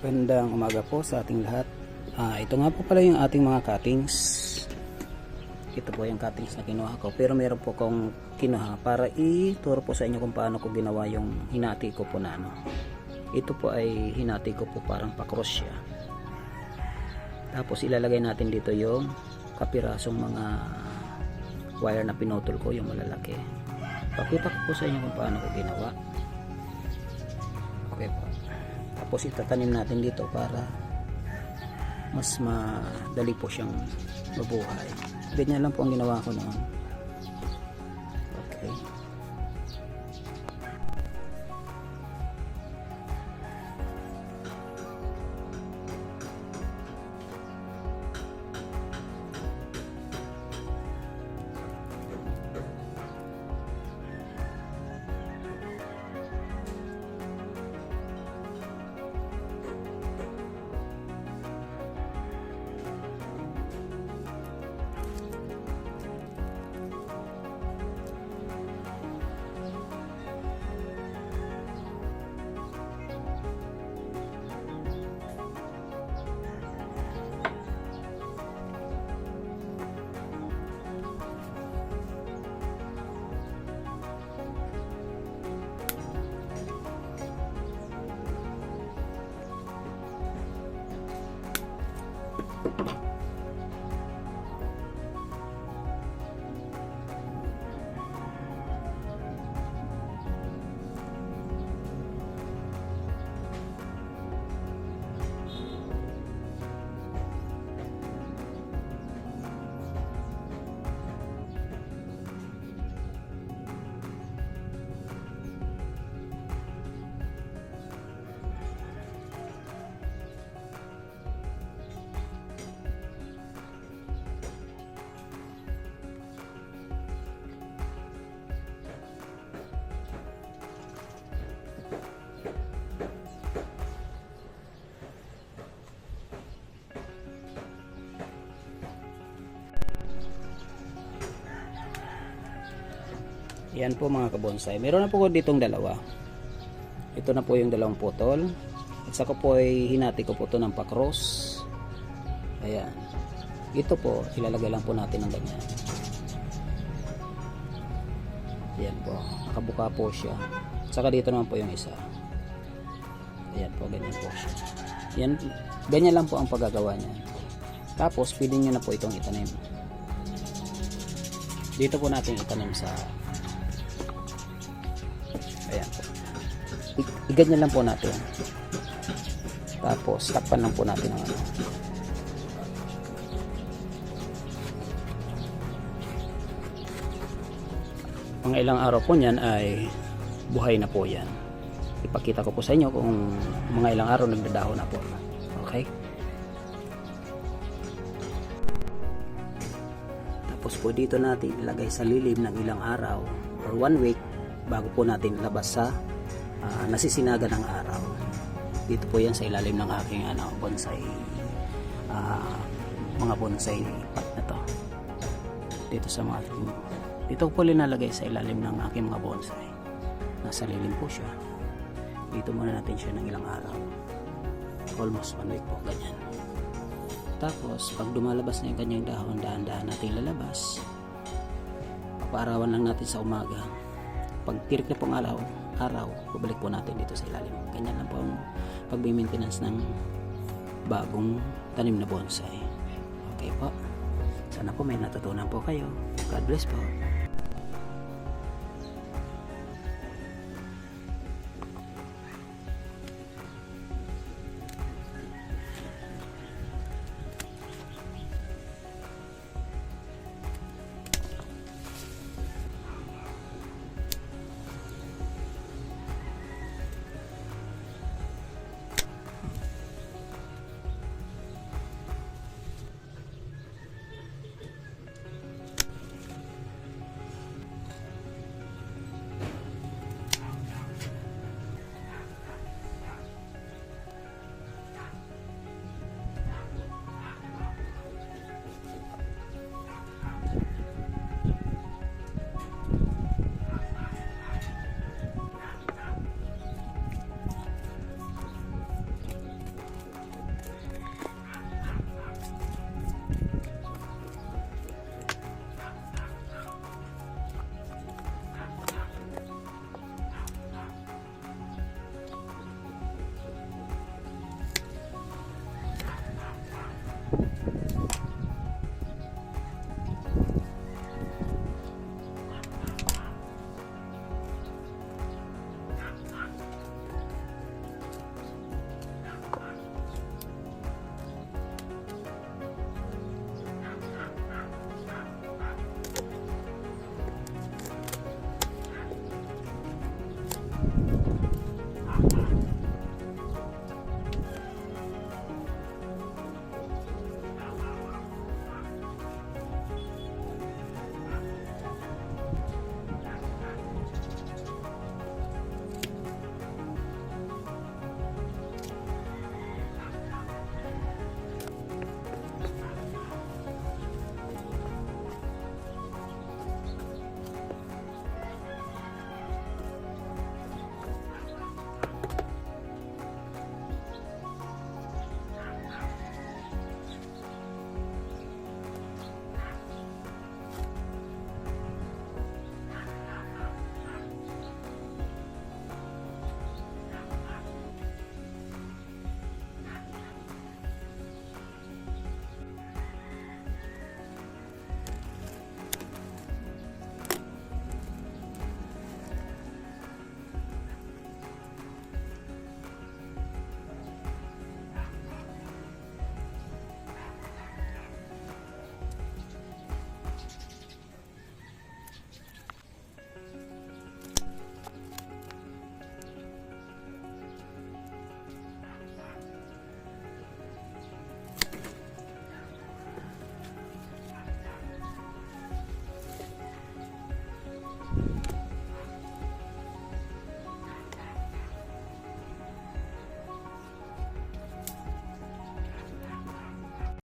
Gandang umaga po sa ating lahat. Ito nga po pala yung ating mga cuttings. Ito po yung cuttings na kinuha ko. Pero meron po akong kinuha para ituro po sa inyo kung paano ko ginawa yung hinati ko po na ano. Ito po ay hinati ko po parang pa-cross siya. Tapos ilalagay natin dito yung kapirasong mga wire na pinutol ko, yung malalaki. Pakita ko po sa inyo kung paano ko ginawa. Okay po. Tapos itatanim natin dito para mas madali po siyang mabuhay. Ganyan lang po ang ginawa ko noon. Okay. Yan po mga kabonsai. Meron na po ko ditong dalawa. Ito na po yung dalawang putol. At saka po ay hinati ko po ito ng pa-cross. Ayan. Ito po, ilalagay lang po natin ng ganyan. Ayan po. Nakabuka po siya. At saka dito naman po yung isa. Ayan po, ganyan po siya. Yan, ganyan lang po ang paggagawa niya. Tapos, pwede nyo na po itong itanim. Dito po natin itanim sa ayan po. Iganyan lang po natin. Tapos takpan lang po natin ang ano. Mga ilang araw po niyan ay buhay na po yan. Ipakita ko po sa inyo kung mga ilang araw nagdadahon na po. Okay? Tapos po dito natin ilagay sa lilim ng ilang araw or 1 week bago po natin labas sa nasisinagan ng araw. Dito po yan sa ilalim ng aking bonsai, mga bonsai pot na to. Dito sa mga dito po linalagay sa ilalim ng aking mga bonsai. Nasa lilim po siya. Dito muna natin siya ng ilang araw. Almost 1 week po, ganyan. Tapos pag dumalabas na yung kanyang dahon, dahan-dahan natin lalabas. Papaarawan lang natin sa umaga. Pag tirik na pong araw, babalik po natin dito sa ilalim. Ganyan lang po ang pag-maintenance ng bagong tanim na bonsai. Okay po. Sana po may natutunan po kayo. God bless po.